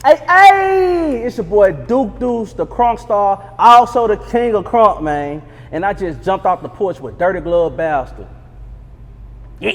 Hey, it's your boy Duke Duece, the Crunkstar, also the king of crunk, man. And I just jumped off the porch with Dirty Glove Bastard. Yeah.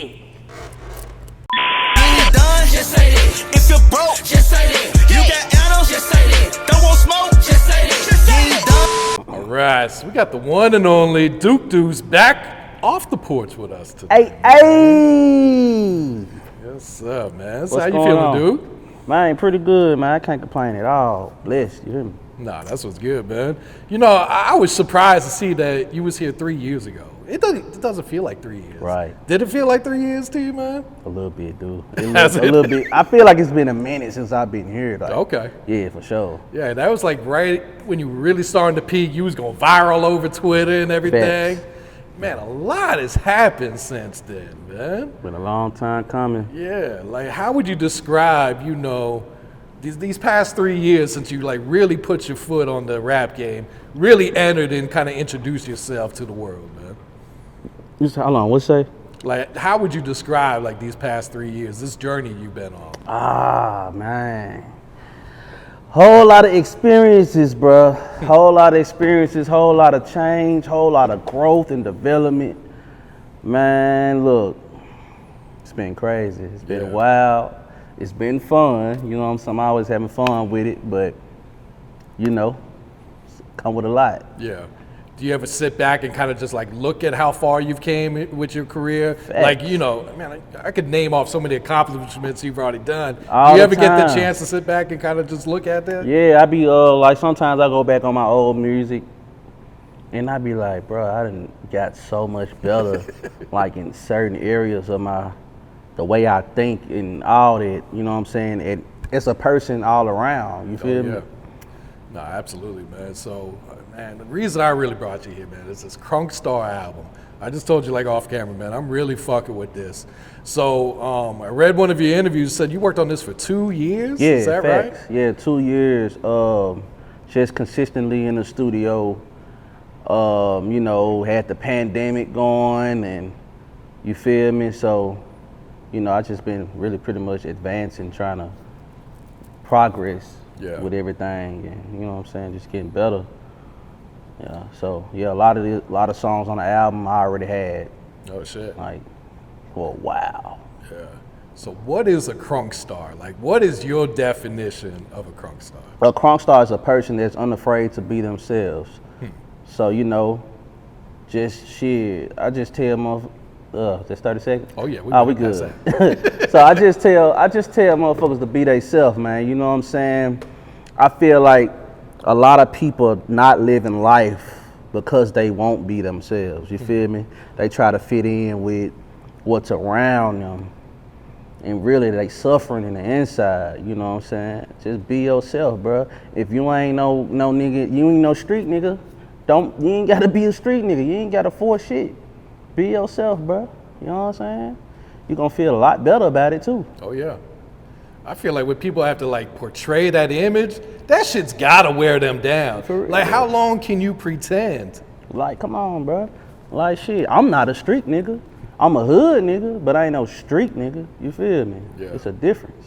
Just say that. If you're broke, just say that. You got animals, just say that. Don't want smoke, just say that. Just say that. All right, so we got the one and only Duke Duece back off the porch with us today. Hey. Yes, sir, man. So What's how you going feeling, on? Duke? Man, pretty good, man. I can't complain at all. Blessed, you hear me? Nah, that's what's good, man. You know, I was surprised to see that you was here 3 years ago. It doesn't feel like 3 years. Right. Did it feel like 3 years to you, man? A little bit, dude. A little bit. I feel like it's been a minute since I've been here. Like, Okay. Yeah, for sure. Yeah, that was like right when you were really starting to peak. You was going viral over Twitter and everything. Facts. Man, a lot has happened since then, man. Been a long time coming. Yeah, like how would you describe, you know, these past 3 years since you like really put your foot on the rap game, really entered and kind of introduced yourself to the world, man? Hold on, what's say? Like, how would you describe like these past 3 years, this journey you've been on? Ah, man. Whole lot of experiences, bruh. Whole lot of experiences, whole lot of change, whole lot of growth and development. Man, look, it's been crazy. It's been wild. It's been fun. You know what I'm saying? I'm always having fun with it, but, you know, it's come with a lot. Yeah. Do you ever sit back and kind of just like look at how far you've came with your career? Facts. Like, you know, man, I could name off so many accomplishments you've already done. All Do you the ever get the time. chance to sit back and kind of just look at that? Yeah, I be like sometimes I go back on my old music and I be like, bro, I done got so much better like in certain areas of the way I think and all that, you know what I'm saying? And it's a person all around, you feel me? No, absolutely, man. So, man, the reason I really brought you here, man, is this Crunkstar album. I just told you like off camera, man, I'm really fucking with this. So, I read one of your interviews, said you worked on this for 2 years? Yeah, is that facts. right? Yeah, 2 years, just consistently in the studio, you know, had the pandemic going and you feel me? So, you know, I just been really pretty much advancing, trying to progress with everything, and you know what I'm saying, just getting better. Yeah, so yeah, a lot of songs on the album I already had. Oh shit. Like for a while. Yeah. So what is a Crunkstar? Like, what is your definition of a Crunkstar? A Crunkstar is a person that's unafraid to be themselves. So you know, just shit. I just tell motherfuckers. Just 30 seconds. Oh yeah, we good. So I just tell motherfuckers to be themselves, man. You know what I'm saying? I feel like a lot of people not living life because they won't be themselves. You feel me? They try to fit in with what's around them, and really they suffering in the inside. You know what I'm saying? Just be yourself, bro. If you ain't no nigga, you ain't no street nigga. You ain't gotta be a street nigga. You ain't gotta force shit. Be yourself, bro. You know what I'm saying? You're gonna feel a lot better about it too. Oh yeah. I feel like when people have to like portray that image, that shit's gotta wear them down. Like, how long can you pretend? Like, come on, bro. Like, shit, I'm not a street nigga. I'm a hood nigga, but I ain't no street nigga. You feel me? Yeah. It's a difference.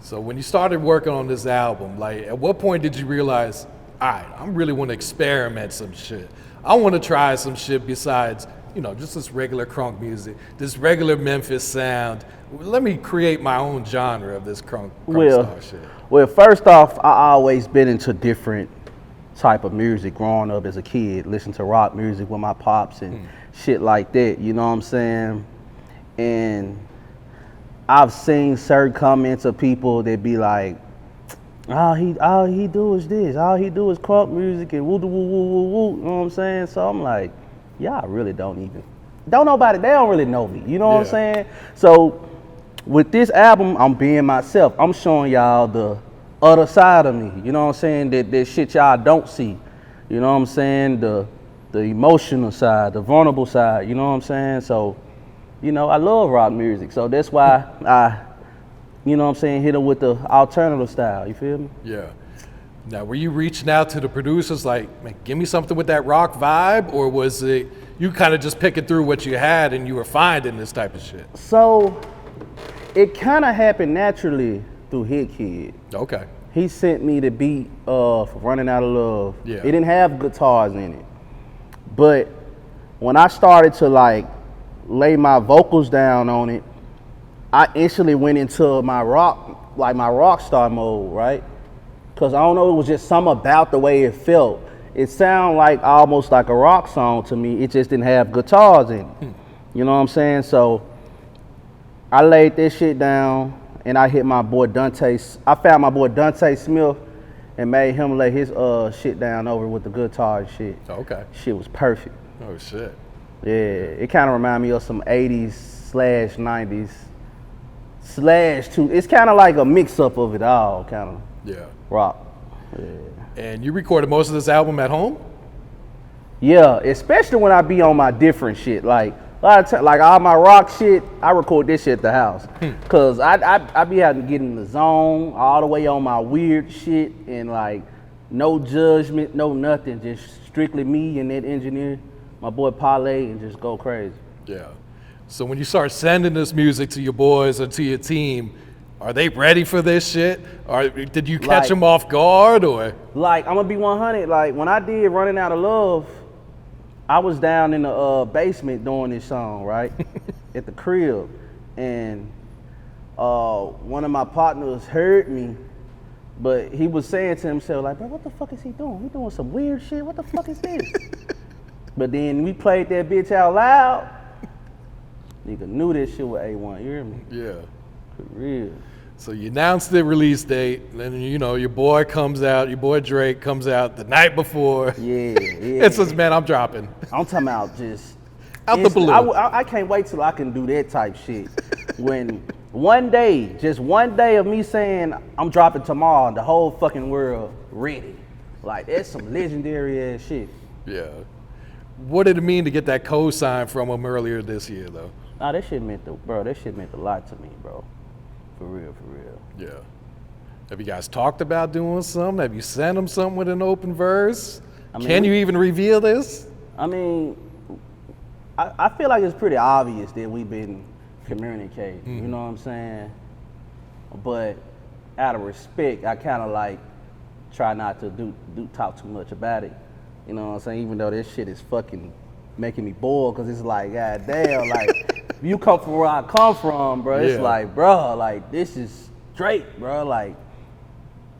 So when you started working on this album, like, at what point did you realize, all right, I really want to experiment some shit. I want to try some shit besides, you know, just this regular crunk music, this regular Memphis sound. Let me create my own genre of this Crunkstar shit. Well, first off, I always been into different type of music growing up as a kid, listen to rock music with my pops and shit like that, you know what I'm saying? And I've seen certain comments of people that be like, all he do is this, all he do is crunk music and woo woo woo woo woo, you know what I'm saying? So I'm like, y'all really they don't really know me, you know what I'm saying? So with this album, I'm being myself. I'm showing y'all the other side of me, you know what I'm saying? That shit y'all don't see, you know what I'm saying? The emotional side, the vulnerable side, you know what I'm saying? So, you know, I love rock music, so that's why I, you know what I'm saying, hit them with the alternative style, you feel me? Yeah. Now, were you reaching out to the producers like, man, give me something with that rock vibe, or was it you kind of just picking through what you had and you were finding this type of shit? So, it kind of happened naturally through Hit Kid. Okay. he sent me the beat for Running Out of Love. Yeah. It didn't have guitars in it. But when I started to like lay my vocals down on it, I instantly went into my rock star mode, right? Cause I don't know, it was just something about the way it felt. It sounded like almost like a rock song to me. It just didn't have guitars in it. You know what I'm saying? So I laid this shit down and I hit my boy Dante. I found my boy Dante Smith and made him lay his shit down over with the guitar and shit. Okay. Shit was perfect. Oh shit. Yeah, it kind of reminded me of some 80s/90s /2. It's kind of like a mix-up of it all, kind of Yeah. rock. Yeah. And you recorded most of this album at home? Yeah, especially when I be on my different shit. Like a lot of times, like all my rock shit, I record this shit at the house. Cause I be having to get in the zone all the way on my weird shit and like no judgment, no nothing, just strictly me and that engineer, my boy Parlay, and just go crazy. Yeah. So when you start sending this music to your boys or to your team, are they ready for this shit? Or did you catch them off guard or? Like, I'm gonna be 100. Like, when I did Running Out of Love, I was down in the basement doing this song, right? At the crib. And one of my partners heard me, but he was saying to himself, like, bro, what the fuck is he doing? He doing some weird shit. What the fuck is this? But then we played that bitch out loud. Nigga knew this shit was A1, you hear me? Yeah. For real. So you announced the release date, and you know, your boy comes out, your boy Drake comes out the night before. Yeah. It says, man, I'm dropping. I'm talking about just Out the balloon. I can't wait till I can do that type shit. When one day, just one day of me saying I'm dropping tomorrow, and the whole fucking world ready. Like, that's some legendary ass shit. Yeah. What did it mean to get that co-sign from him earlier this year, though? Nah, that shit meant a lot to me, bro. For real. Yeah. Have you guys talked about doing something? Have you sent him something with an open verse? Can you even reveal this? I mean, I feel like it's pretty obvious that we've been communicating, you know what I'm saying? But out of respect, I kind of like try not to talk too much about it. You know what I'm saying? Even though this shit is fucking making me boil, because it's like, god damn, like, you come from where I come from, bro. It's like, bro, like, this is straight, bro. Like,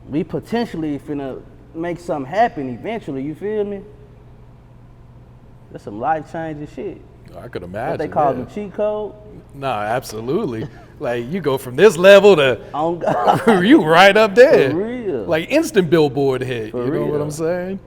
we potentially finna make something happen eventually, you feel me? That's some life-changing shit. I could imagine. What they call the cheat code? No, absolutely. Like, you go from this level to On God. you right up there. For real. Like instant Billboard hit. For you know what real. I'm saying?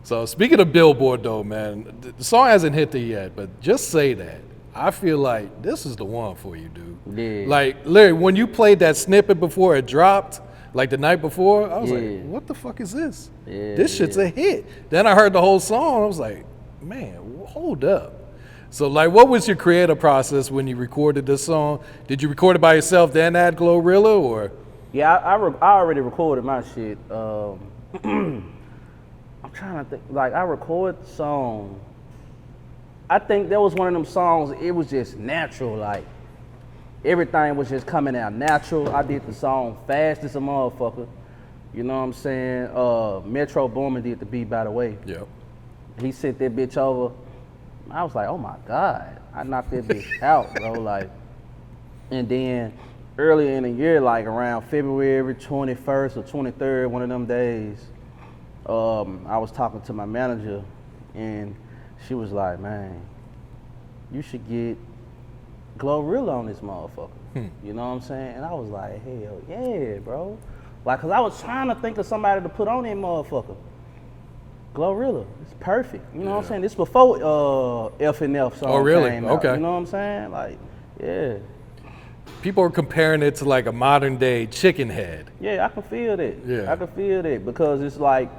So speaking of Billboard though, man, the song hasn't hit there yet, but just say that. I feel like this is the one for you, dude. Yeah. Like, literally, when you played that snippet before it dropped, like the night before, I was Yeah. like, what the fuck is this? Yeah, This shit's a hit. Then I heard the whole song, I was like, man, hold up. So, like, what was your creative process when you recorded this song? Did you record it by yourself, then add Glorilla, or? Yeah, I already recorded my shit. I'm trying to think. Like, I recorded the song. I think that was one of them songs, it was just natural. Like, everything was just coming out natural. I did the song fast as a motherfucker. You know what I'm saying? Metro Boomin did the beat, by the way. Yep. He sent that bitch over. I was like, oh my God. I knocked that bitch out, bro. Like, and then earlier in the year, like around February 21st or 23rd, one of them days, I was talking to my manager and she was like, man, you should get Glorilla on this motherfucker. You know what I'm saying? And I was like, hell yeah, bro. Like, cause I was trying to think of somebody to put on that motherfucker. Glorilla, it's perfect. You know what I'm saying? This before F and F song came out. Okay. You know what I'm saying? Like, yeah. People are comparing it to like a modern day Chickenhead. Yeah, I can feel that. Yeah. I can feel that because it's like,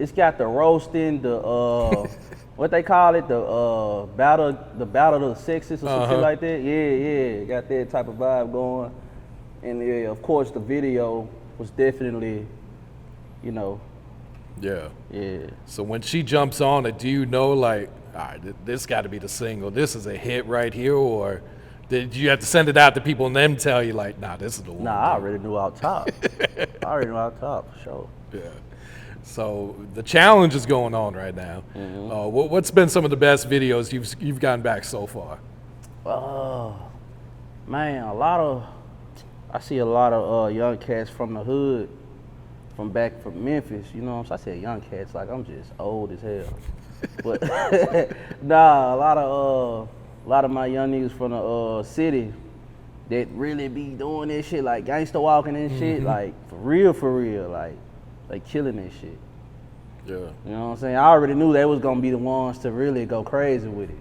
it's got the roasting, the what they call it, the battle of the sexes or some shit like that. Yeah, got that type of vibe going. And yeah, of course the video was definitely, you know. Yeah. Yeah. So when she jumps on it, do you know like, all right, this got to be the single. This is a hit right here, or Did you have to send it out to people and them tell you like, nah, this is the one? Nah, I already knew out top. For sure. Yeah. So the challenge is going on right now. What's been some of the best videos you've gotten back so far? Man, I see a lot of young cats from the hood, from Memphis. You know what I'm saying? I say young cats like I'm just old as hell. But nah, a lot of my young niggas from the city that really be doing this shit, like gangster walking and shit, like for real, like killing this shit. Yeah. You know what I'm saying? I already knew they was gonna be the ones to really go crazy with it.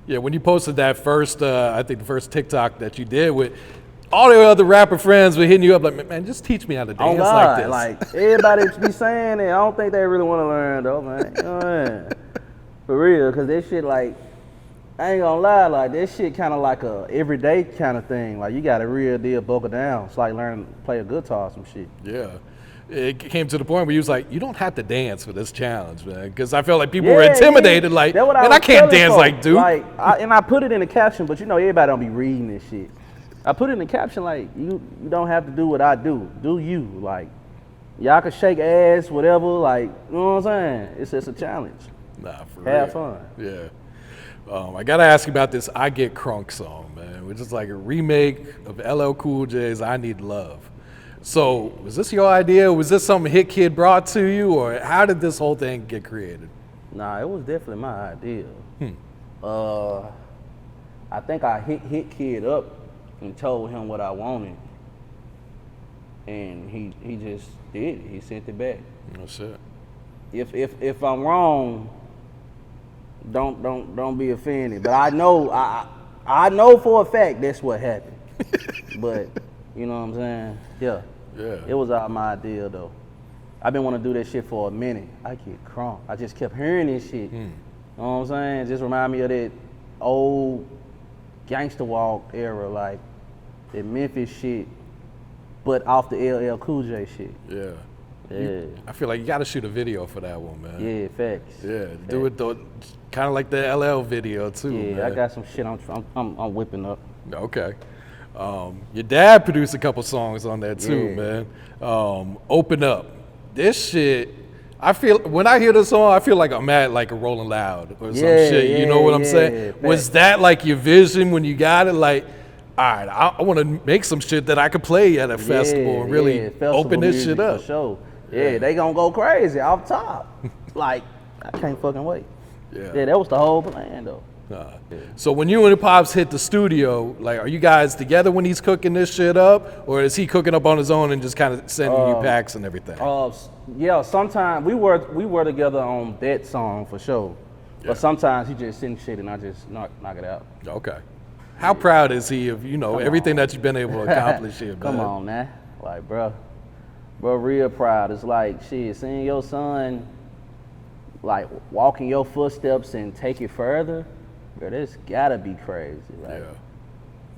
Yeah, when you posted that first, I think the first TikTok that you did with, all the other rapper friends were hitting you up like, man, just teach me how to dance like this. Like everybody be saying it. I don't think they really want to learn though, man. You know what I mean? For real, because this shit like, I ain't gonna lie, like this shit kind of like a everyday kind of thing. Like you got a real deal buckle down. It's like learning to play a guitar or some shit. Yeah. It came to the point where he was like, you don't have to dance for this challenge, man. Because I felt like people were intimidated, like, man, I can't dance like Duke. Like, and I put it in the caption, but you know, everybody don't be reading this shit. I put it in the caption like, you don't have to do what I do. Do you. Like, y'all can shake ass, whatever, like, you know what I'm saying? It's just a challenge. Nah, for Have real. fun. Yeah. I gotta ask you about this I Get Crunk song, man, which is like a remake of LL Cool J's I Need Love. So, was this your idea? Was this something Hit Kid brought to you, or how did this whole thing get created? Nah, it was definitely my idea. I think I hit Kid up and told him what I wanted, and he just did it. He sent it back. Oh shit. If I'm wrong, don't be offended. But I know for a fact that's what happened. But you know what I'm saying? Yeah. It was all my idea though. I've been wanting to do that shit for a minute. I Get Crunk. I just kept hearing this shit. You know what I'm saying? Just remind me of that old gangster walk era, like that Memphis shit, but off the LL Cool J shit. Yeah. I feel like you got to shoot a video for that one, man. Yeah, facts. Yeah, do it though, kind of like the LL video too. Yeah, man. I got some shit I'm whipping up. Okay. Your dad produced a couple songs on that too, man. Open Up. This shit, I feel, when I hear the song, I feel like I'm at like a Rolling Loud or some shit. You know what I'm saying? Facts. Was that like your vision when you got it? Like, all right, I want to make some shit that I could play at a festival and really open this shit up. For sure. Yeah, they gonna go crazy off top. Like, I can't fucking wait. Yeah, that was the whole plan though. So when you and Pops hit the studio, like, are you guys together when he's cooking this shit up, or is he cooking up on his own and just kind of sending you packs and everything? Yeah, sometimes we were together on that song for sure, but sometimes he just sends shit and I just knock it out. Okay. How proud is he of everything that you've been able to accomplish here, man? Come on, man. Like, bro, real proud. It's like shit, seeing your son like walk in your footsteps and take it further. Bro, this gotta be crazy, right? Yeah,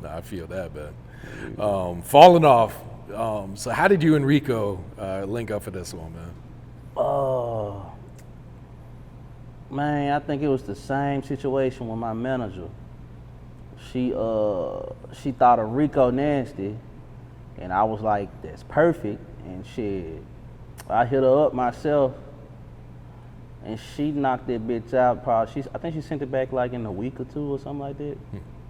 nah, I feel that, man. Falling off. So how did you and Rico link up for this one, man? Man, I think it was the same situation with my manager. She thought of Rico Nasty, and I was like, that's perfect. And shit, I hit her up myself. And she knocked that bitch out. Probably, I think she sent it back like in a week or two or something like that.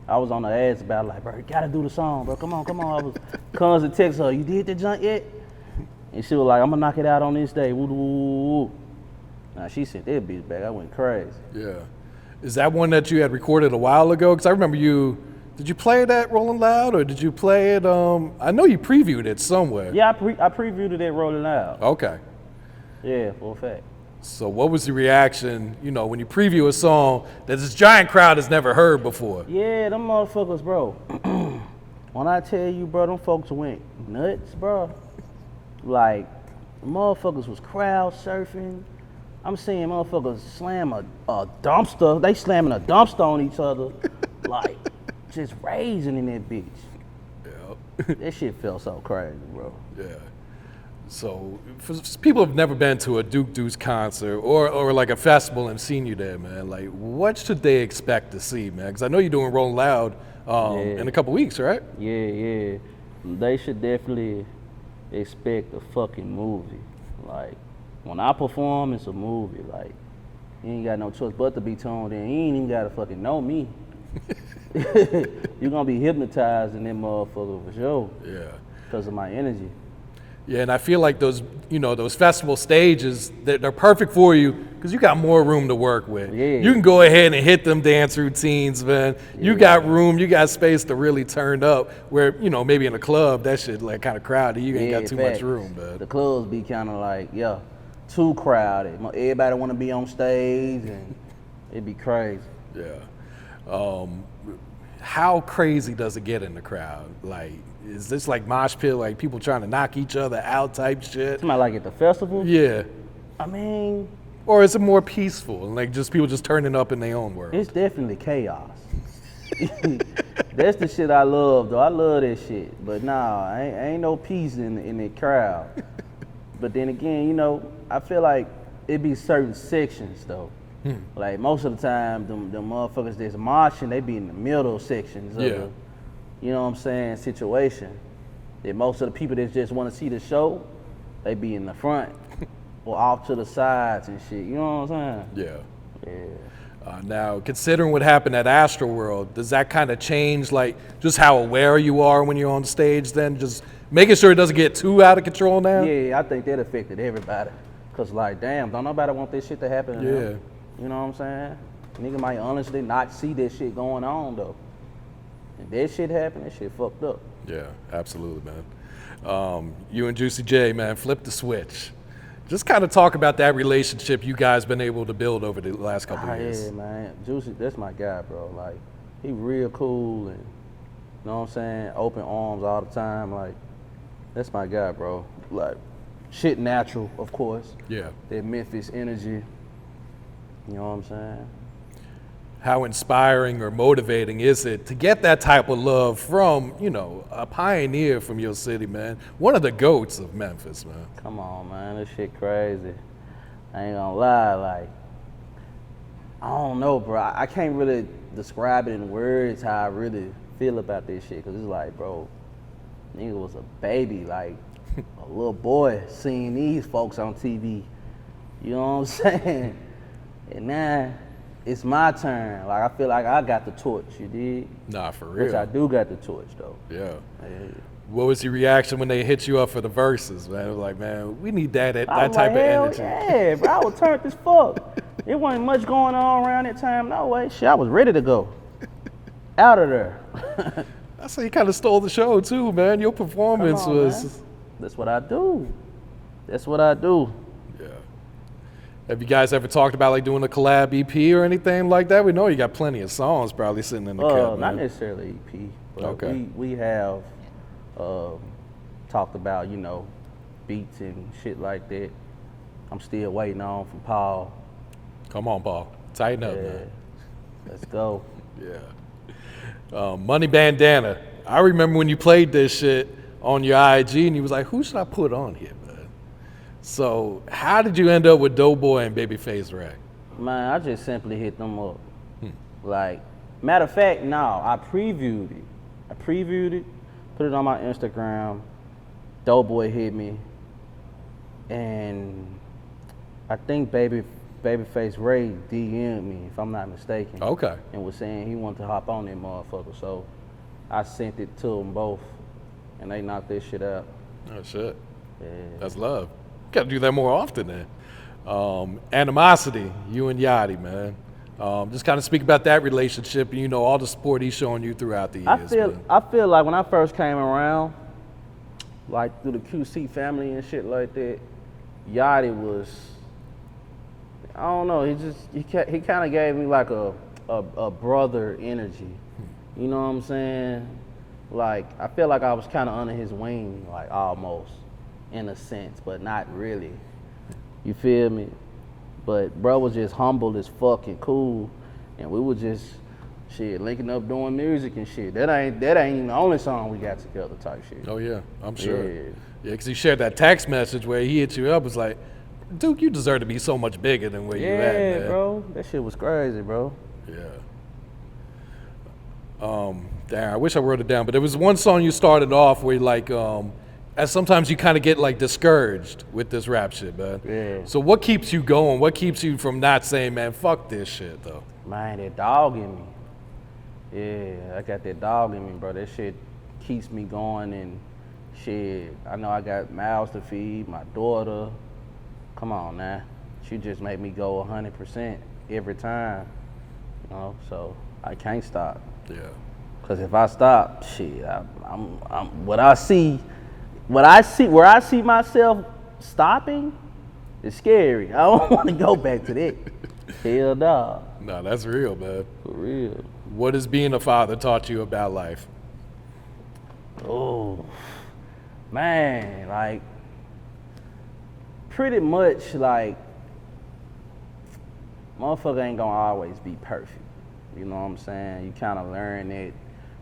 I was on her ass about it, like, bro, you gotta do the song, bro. Come on. I was constantly text her, you did the junk yet? And she was like, I'm gonna knock it out on this day. Woo, woo, woo, woo. Now she sent that bitch back. I went crazy. Yeah. Is that one that you had recorded a while ago? Because I remember did you play that Rolling Loud or did you play it? I know you previewed it somewhere. Yeah, I previewed it at Rolling Loud. Okay. Yeah, for a fact. So what was the reaction, when you preview a song that this giant crowd has never heard before? Yeah, them motherfuckers, bro. When I tell you, bro, them folks went nuts, bro. Like, motherfuckers was crowd surfing. I'm seeing motherfuckers slam a dumpster. They slamming a dumpster on each other. Like, just raising in that bitch. Yeah. That shit felt so crazy, bro. Yeah. So, for people who've never been to a Duke Duece concert or like a festival and seen you there, man, like, what should they expect to see, man? Because I know you're doing Rolling Loud in a couple weeks, right? Yeah. They should definitely expect a fucking movie. Like, when I perform, it's a movie. Like, you ain't got no choice but to be tuned in. You ain't even gotta fucking know me. You're gonna be hypnotized in that motherfucker for sure. Yeah. Because of my energy. Yeah, and I feel like those festival stages, they're perfect for you because you got more room to work with. Yeah. You can go ahead and hit them dance routines, man. You got room, you got space to really turn up. Where maybe in a club that shit like kind of crowded. You ain't got too much room, man. The clubs be kind of like too crowded. Everybody want to be on stage, and it'd be crazy. Yeah. How crazy does it get in the crowd? Like, is this like mosh pit, like people trying to knock each other out type shit? Somebody like at the festival? Yeah. I mean, or is it more peaceful and like just people just turning up in their own world? It's definitely chaos. That's the shit I love, though. I love that shit. But nah, ain't no peace in the crowd. But then again, I feel like it be certain sections though. Like most of the time, them motherfuckers that's marching, they be in the middle sections of the, you know what I'm saying, situation. Then most of the people that just want to see the show, they be in the front or off to the sides and shit. You know what I'm saying? Yeah. Now, considering what happened at Astroworld, does that kind of change like just how aware you are when you're on stage then? Just making sure it doesn't get too out of control now? Yeah, I think that affected everybody. Cause like, damn, don't nobody want this shit to happen to them. You know what I'm saying? Nigga might honestly not see this shit going on though. If that shit happened, that shit fucked up. Yeah, absolutely, man. You and Juicy J, man, flip the switch. Just kind of talk about that relationship you guys been able to build over the last couple of years. Yeah, man. Juicy, that's my guy, bro. Like, he real cool and, you know what I'm saying, open arms all the time. Like, that's my guy, bro. Like, shit natural, of course. Yeah. That Memphis energy. You know what I'm saying? How inspiring or motivating is it to get that type of love from, a pioneer from your city, man? One of the GOATs of Memphis, man. Come on, man. This shit crazy. I ain't gonna lie. Like, I don't know, bro. I can't really describe it in words how I really feel about this shit. Because it's like, bro, nigga was a baby. Like, a little boy seeing these folks on TV. You know what I'm saying? And now it's my turn. Like, I feel like I got the torch, you dig? Nah, for real. Which I do got the torch, though. Yeah. What was your reaction when they hit you up for the verses, man? It was like, man, we need that type of energy. Yeah, bro, I was turned as fuck. There wasn't much going on around that time, no way. Shit, I was ready to go. Out of there. I say you kind of stole the show, too, man. Your performance was... Man. That's what I do. That's what I do. Yeah. Have you guys ever talked about like doing a collab EP or anything like that? We know you got plenty of songs probably sitting in the cut, Not necessarily EP, but okay. we have talked about, beats and shit like that. I'm still waiting on from Paul. Come on, Paul. Tighten up, man. Let's go. Yeah. Money Bandana. I remember when you played this shit on your IG and you was like, who should I put on here, man? So how did you end up with Doe Boy and Babyface Ray? Man, I just simply hit them up. Like, matter of fact, no, I previewed it, put it on my Instagram. Doe Boy hit me. And I think Babyface Ray DM'd me, if I'm not mistaken. Okay. And was saying he wanted to hop on that motherfucker. So I sent it to them both. And they knocked this shit out. Oh, shit. Yeah. That's love. Got to do that more often then. Animosity, you and Yachty, man. Just kind of speak about that relationship and, all the support he's showing you throughout the years. I feel like when I first came around, like through the QC family and shit like that, Yachty was, I don't know, he kind of gave me like a brother energy. You know what I'm saying? Like, I feel like I was kind of under his wing, like almost, in a sense, but not really. You feel me? But bro was just humble as fucking cool, and we were just, linking up doing music and shit. That ain't even the only song we got together type shit. Oh yeah, I'm sure. Yeah, because he shared that text message where he hit you up, was like, Duke, you deserve to be so much bigger than where you at, man. Yeah, bro. That shit was crazy, bro. Yeah. Damn, I wish I wrote it down, but there was one song you started off where like, as sometimes you kind of get like discouraged with this rap shit, man. Yeah. So what keeps you going? What keeps you from not saying, man, fuck this shit, though? Man, that dog in me. Yeah, I got that dog in me, bro. That shit keeps me going and shit. I know I got mouths to feed, my daughter. Come on now. She just made me go 100% every time. You know, so I can't stop. Yeah. Cause if I stop, shit, I'm where I see myself stopping, it's scary. I don't want to go back to that. Hell no. No, that's real, man. For real. What has being a father taught you about life? Oh, man, like pretty much like motherfucker ain't gonna always be perfect. You know what I'm saying? You kind of learn it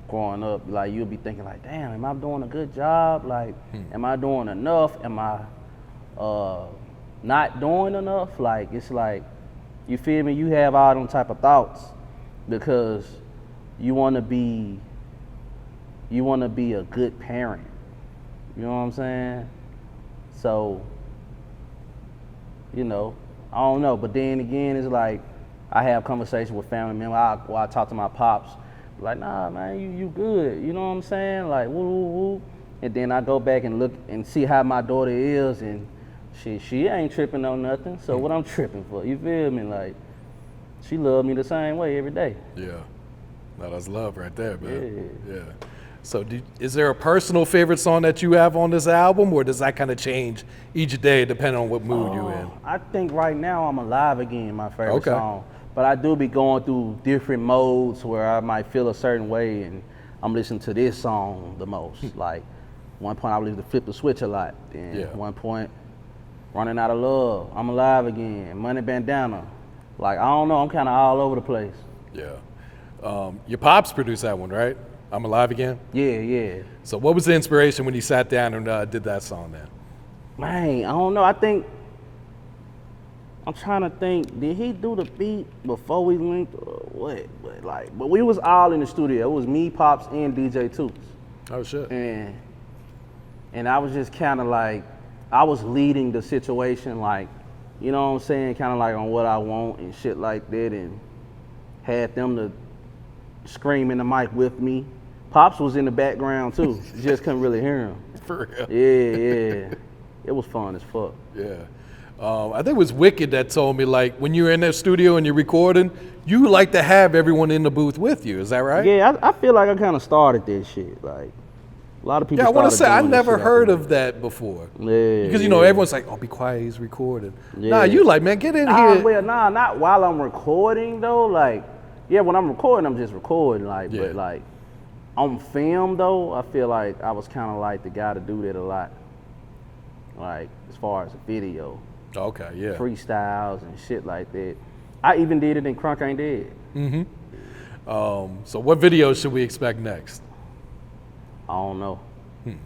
growing up. Like you'll be thinking like, damn, am I doing a good job? Like, am I doing enough? Am I not doing enough? Like, it's like, you feel me? You have all them type of thoughts because you want to be a good parent. You know what I'm saying? So, you know, I don't know. But then again, it's like I have conversations with family members. I talk to my pops, like, nah, man, you good. You know what I'm saying? Like, woo, woo, woo. And then I go back and look and see how my daughter is, and she ain't tripping on nothing. So what I'm tripping for? You feel me? Like, she love me the same way every day. Yeah. No, that's love right there, man. Yeah. So is there a personal favorite song that you have on this album, or does that kind of change each day depending on what mood you're in? I think right now I'm Alive Again, my favorite song. But I do be going through different modes where I might feel a certain way and I'm listening to this song the most. Like, one point I was listening to Flip the Switch a lot. Then one point, Running Out of Love, I'm Alive Again, Money Bandana. Like, I don't know, I'm kind of all over the place. Yeah. Your pops produced that one, right? I'm Alive Again? Yeah. So what was the inspiration when you sat down and did that song then? Man, I don't know. I'm trying to think, did he do the beat before we linked or what? But we was all in the studio. It was me, Pops, and DJ Deuce. Oh, shit. And I was just kind of like, I was leading the situation, like, you know what I'm saying, kind of like on what I want and shit like that, and had them to scream in the mic with me. Pops was in the background too. You just couldn't really hear him. For real? Yeah. It was fun as fuck. Yeah. I think it was Wicked that told me, like, when you're in that studio and you're recording, you like to have everyone in the booth with you. Is that right? Yeah, I feel like I kind of started this shit. Like, a lot of people. Yeah, I want to say I doing never this shit heard after of that before. Yeah, because you know everyone's like, "Oh, be quiet, he's recording." Yeah. Nah, you like, man, get in here. Well, not while I'm recording though. Like, yeah, when I'm recording, I'm just recording. Like, but like on film though, I feel like I was kind of like the guy to do that a lot. Like, as far as a video. Okay, yeah. Freestyles and shit like that. I even did it in Crunk Ain't Dead. Mm-hmm. So what videos should we expect next? I don't know. You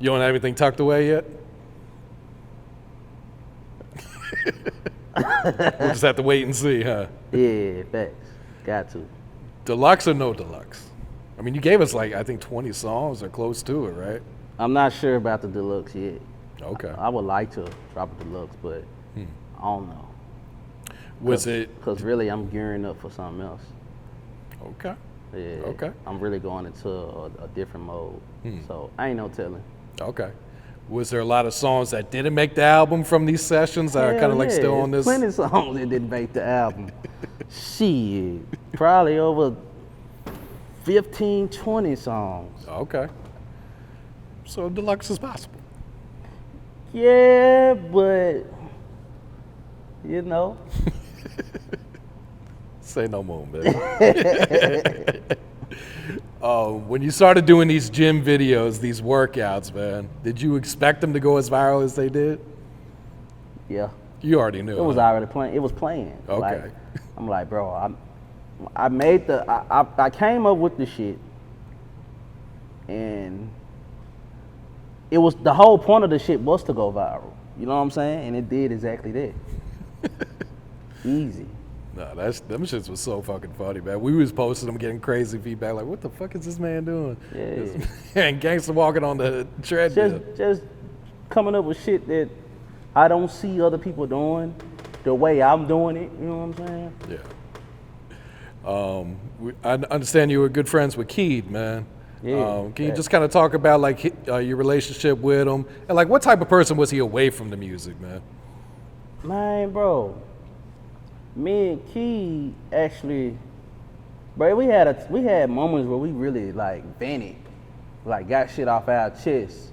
don't have anything tucked away yet? We'll just have to wait and see, huh? Yeah, facts. Got to. Deluxe or no deluxe? I mean, you gave us like, I think 20 songs or close to it, right? I'm not sure about the deluxe yet. Okay. I would like to drop a deluxe, but I don't know. Was it? Because really, I'm gearing up for something else. Okay. Yeah. Okay. I'm really going into a different mode. So I ain't no telling. Okay. Was there a lot of songs that didn't make the album from these sessions that are kind of like still on this? Plenty of songs that didn't make the album. Shit. Probably over 15, 20 songs. Okay. So deluxe is possible. Yeah, but you know. Say no more, man. When you started doing these gym videos, these workouts, man, did you expect them to go as viral as they did? Yeah. You already knew. It was already playing. It was playing. Okay. Like, I'm like, bro, I came up with the shit, and it was the whole point of the shit was to go viral. You know what I'm saying? And it did exactly that. Easy. No, them shits was so fucking funny, man. We was posting them, getting crazy feedback, like, what the fuck is this man doing? Yeah. And gangster walking on the treadmill. Just coming up with shit that I don't see other people doing the way I'm doing it. You know what I'm saying? Yeah. I understand you were good friends with Keed, man. Yeah. Can you just kind of talk about like your relationship with him and like what type of person was he away from the music, man? Man, bro, me and Key actually, bro, we had moments where we really like vented, like got shit off our chest.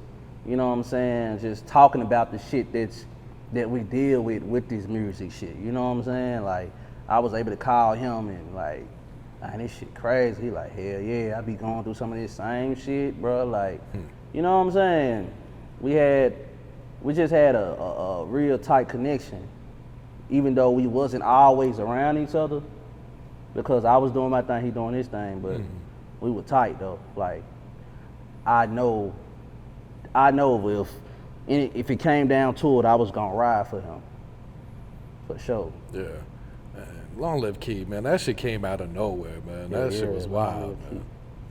You know what I'm saying? Just talking about the shit that we deal with this music shit. You know what I'm saying? Like I was able to call him and like, man, this shit crazy. He like, hell yeah, I be going through some of this same shit, bro. Like, you know what I'm saying? We just had a real tight connection, even though we wasn't always around each other, because I was doing my thing, he doing his thing, but we were tight though. Like, I know if it came down to it, I was gonna ride for him, for sure. Yeah. Man, long live Keed, man. That shit came out of nowhere, man. That shit was wild, man.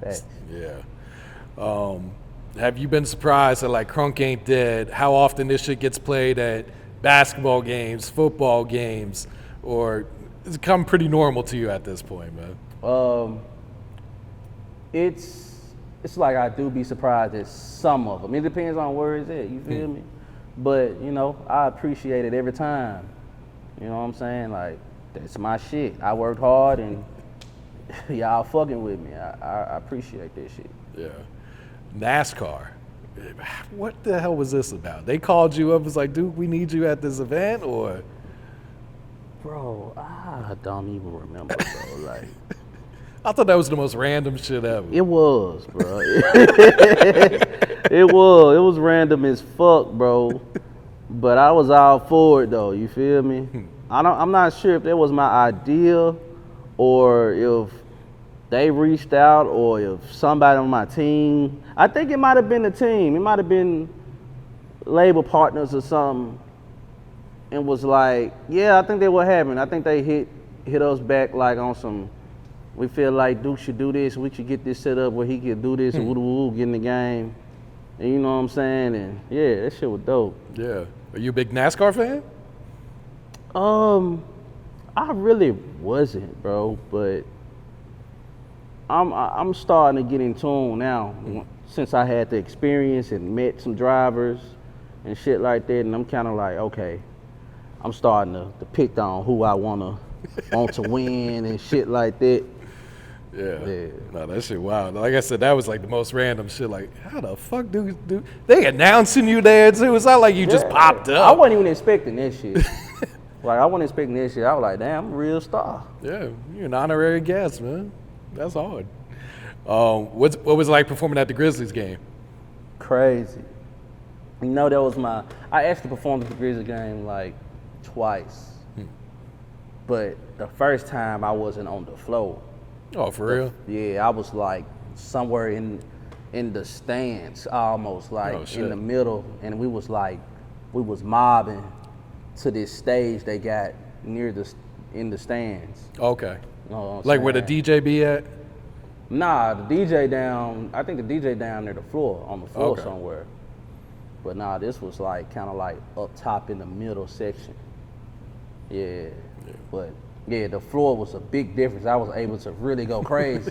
Facts. Yeah. Have you been surprised that like Crunk Ain't Dead, how often this shit gets played at basketball games, football games, or it's become pretty normal to you at this point, man? It's like I do be surprised at some of them. It depends on where it's at, you feel me? But, you know, I appreciate it every time. You know what I'm saying? Like, that's my shit. I worked hard and y'all fucking with me. I appreciate that shit. Yeah. Nascar. What the hell was this about? They called you up, was like, Duke, we need you at this event, or? Bro, I don't even remember, bro. Like, I thought that was the most random shit ever. it was, bro. It was random as fuck, bro. But I was all for it though, you feel me? I'm not sure if that was my idea or if they reached out or if somebody on my team. I think it might have been the team. It might have been label partners or something. And was like, yeah, I think they were having. I think they hit us back like on some, we feel like Duke should do this, we should get this set up where he could do this and woo get in the game. And you know what I'm saying? And yeah, that shit was dope. Yeah. Are you a big NASCAR fan? I really wasn't, bro, but I'm starting to get in tune now since I had the experience and met some drivers and shit like that, and I'm kind of like, okay, I'm starting to pick on who I want to win and shit like that. Yeah. No, that shit wild. Like I said, that was like the most random shit. Like, how the fuck do they announcing you there too? It's not like you just popped up. I wasn't even expecting that shit. Like, I wasn't expecting that shit. I was like, damn, I'm a real star. Yeah, you're an honorary guest, man. That's hard. What was it like performing at the Grizzlies game? Crazy. You know, that was I actually performed at the Grizzlies game like twice. But the first time I wasn't on the floor. Oh, for real? Yeah, I was like somewhere in the stands, almost like in the middle, and we was mobbing to this stage they got in the stands. Okay. You know what I'm like where the saying? DJ be at? Nah, the DJ down. I think the DJ down near the floor, on the floor somewhere. But nah, this was like kind of like up top in the middle section. Yeah. But yeah, the floor was a big difference. I was able to really go crazy.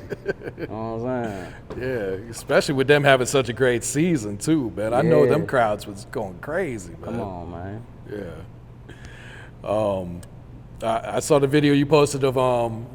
You know what I'm saying? Yeah, especially with them having such a great season too, man. I know them crowds was going crazy, man. Come on, man. Yeah. I saw the video you posted of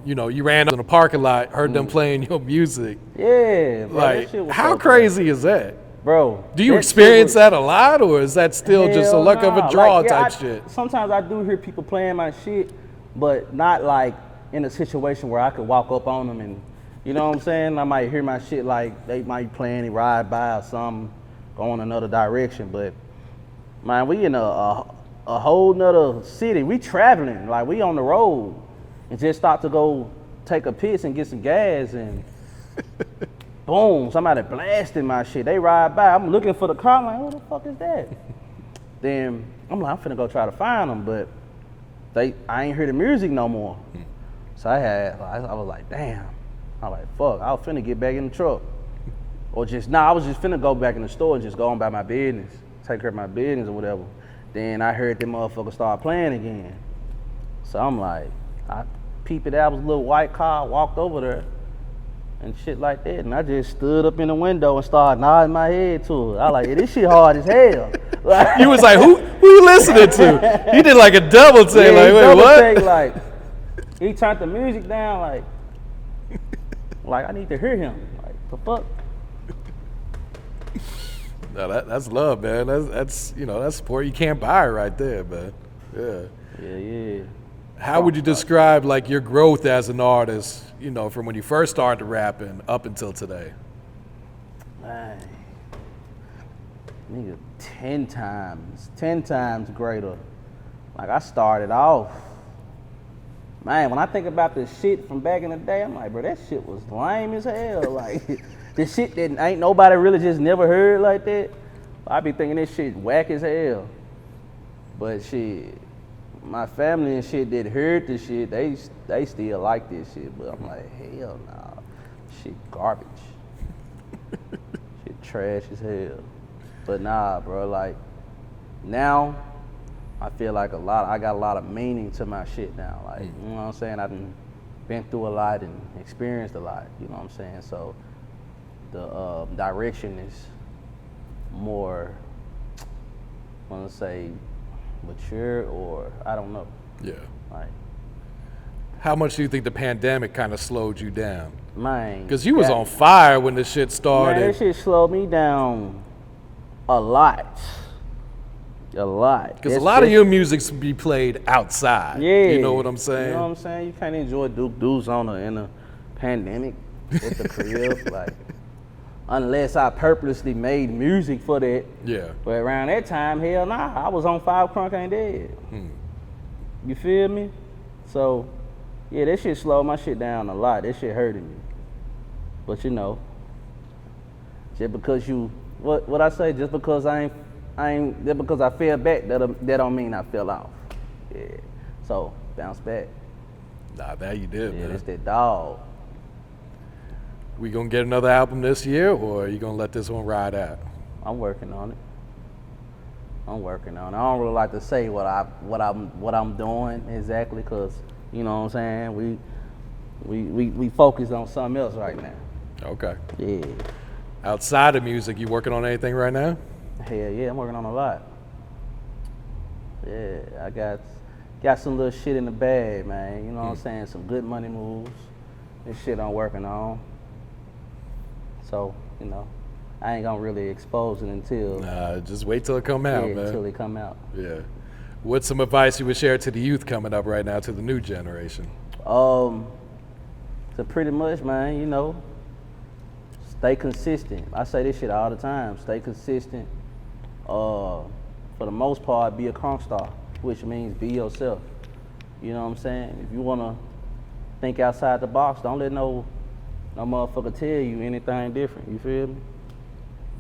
you ran in the parking lot, heard them playing your music. Yeah, bro, like that shit was how so crazy is that? Bro, do you experience that a lot, or is that still just a luck of a draw type shit? Sometimes I do hear people playing my shit, but not like in a situation where I could walk up on them and, you know what I'm saying? I might hear my shit like they might be playing it, ride by or something, go in another direction. But man, we in a whole nother city. We traveling, like we on the road, and just start to go take a piss and get some gas, and boom, somebody blasting my shit. They ride by. I'm looking for the car. I'm like, who the fuck is that? Then I'm like, I'm finna go try to find them, but I ain't hear the music no more. So I was like, damn. I was like, fuck, I was finna get back in the truck. Or I was just finna go back in the store and just go on about my business, take care of my business or whatever. Then I heard them motherfuckers start playing again. So I'm like, I peeped it out, was a little white car, walked over there and shit like that. And I just stood up in the window and started nodding my head to it. I was like, yeah, this shit hard as hell. Like, You was like, who you listening to? You did like a double take, yeah, like, wait, double what? take, like, he turned the music down, like I need to hear him. Like, the fuck? No, that's love, man. That's that's support you can't buy right there, man. Yeah. Yeah. How would you describe like your growth as an artist, from when you first started rapping up until today? Man, nigga, 10 times greater. Like, I started off, man, when I think about the shit from back in the day, I'm like, bro, that shit was lame as hell. Like, the shit that ain't nobody really just never heard like that. I be thinking this shit whack as hell. But shit, my family and shit that heard this shit, they still like this shit. But I'm like, hell nah, shit garbage. Shit trash as hell. But nah, bro, like, now I feel like I got a lot of meaning to my shit now. Like, you know what I'm saying? I done been through a lot and experienced a lot, you know what I'm saying? So the direction is more, I wanna say, mature, or I don't know. Yeah. Like, How much do you think the pandemic kind of slowed you down? man. Because you was on fire when this shit started. Man, that shit slowed me down a lot. A lot. Because a lot of your music's be played outside. Yeah. You know what I'm saying? You know what I'm saying? You can't enjoy Duke Duece in a pandemic at the crib. Like, unless I purposely made music for that. Yeah. But around that time, hell nah, I was on 5 Crunk Ain't Dead. You feel me? So, yeah, that shit slowed my shit down a lot. That shit hurted me. But just because what I say, just because just because I fell back, that don't mean I fell off. Yeah. So, bounce back. Nah, that you did, Yeah, man. that's that dog. We gonna get another album this year, or are you gonna let this one ride out? I'm working on it. I don't really like to say what I'm doing exactly, cause you know what I'm saying. We focus on something else right now. Okay. Yeah. Outside of music, you working on anything right now? Hell yeah, I'm working on a lot. Yeah, I got some little shit in the bag, man. You know what I'm saying? Some good money moves. This shit I'm working on. So, I ain't gonna really expose it until Just wait till it come out, man. until it come out. Yeah. What's some advice you would share to the youth coming up right now, to the new generation? So pretty much, man, stay consistent. I say this shit all the time. Stay consistent. For the most part, be a Crunkstar, which means be yourself. You know what I'm saying? If you wanna think outside the box, don't let no motherfucker tell you anything different. You feel me?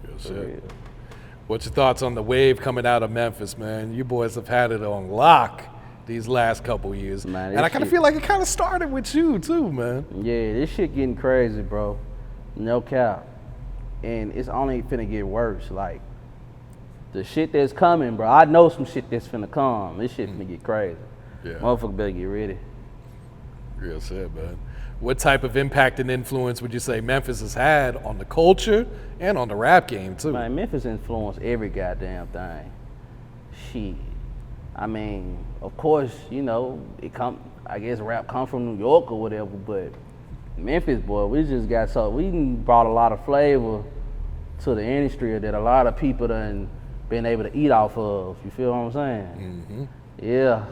Yes, For sir. real. What's your thoughts on the wave coming out of Memphis, man? You boys have had it on lock these last couple years. Man, and this I kind of shit- feel like it kind of started with you too, man. Yeah, this shit getting crazy, bro. No cap. And it's only finna get worse. Like, the shit that's coming, bro. I know some shit that's finna come. This shit finna get crazy. Yeah. Motherfucker better get ready. Real shit, man. What type of impact and influence would you say Memphis has had on the culture and on the rap game too? Man, Memphis influenced every goddamn thing. Shit. I mean, of course, I guess rap come from New York or whatever, but Memphis, boy, we done brought a lot of flavor to the industry that a lot of people done been able to eat off of. You feel what I'm saying? Yeah.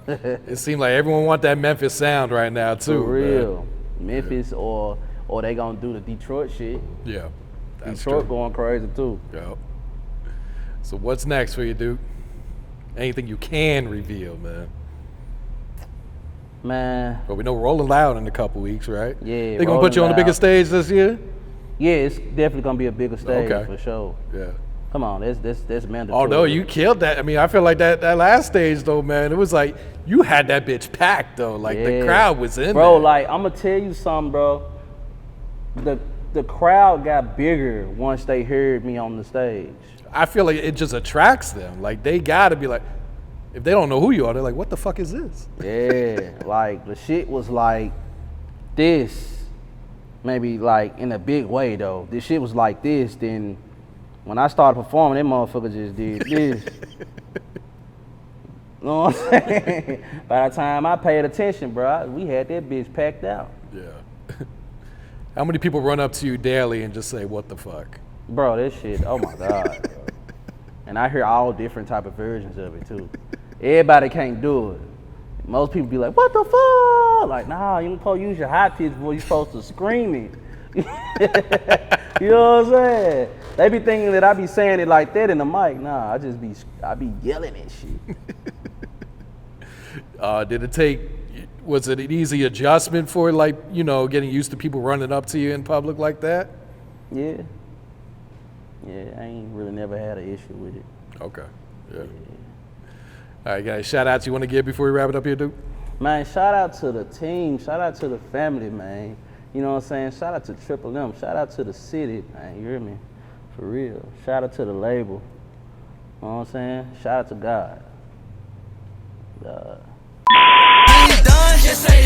It seemed like everyone want that Memphis sound right now too. For real. Memphis or they gonna do the Detroit shit. Man. Yeah. That's Detroit true. going crazy too. Yep. So what's next for you, Duke? Anything you can reveal, man? Man, But we know Rolling Loud in a couple weeks, right? Yeah, They gonna put you on the Rolling biggest Loud. stage this year? yeah, it's definitely gonna be a bigger stage Okay. for sure. Yeah. Come on, that's mandatory. Oh no, you killed that. I mean, I feel like that last stage though, man. It was like you had that bitch packed though. Like the crowd was in bro, there. like I'm gonna tell you something, bro. The crowd got bigger once they heard me on the stage. I feel like it just attracts them. Like they gotta be like, if they don't know who you are, they're like, what the fuck is this? Yeah, like the shit was like this, maybe like in a big way though. This shit was like this, then when I started performing, that motherfucker just did this. You know what I'm saying? By the time I paid attention, bro, we had that bitch packed out. Yeah. How many people run up to you daily and just say, what the fuck? Bro, that shit, oh my God. Bro. And I hear all different type of versions of it too. Everybody can't do it. Most people be like, what the fuck? Like, nah, you ain't supposed to use your high pitch voice, you supposed to scream it. You know what I'm saying? They be thinking that I be saying it like that in the mic. Nah, I be yelling and shit. Did it take, was it an easy adjustment for like, you know, getting used to people running up to you in public like that? Yeah. Yeah, I ain't really never had an issue with it. Okay. Yeah. All right, guys, shout outs you want to give before we wrap it up here, Duke? Man, shout out to the team. Shout out to the family, man. You know what I'm saying? Shout out to Triple M. Shout out to the city, man. You hear me? For real. Shout out to the label. You know what I'm saying? Shout out to God. God. Done, just say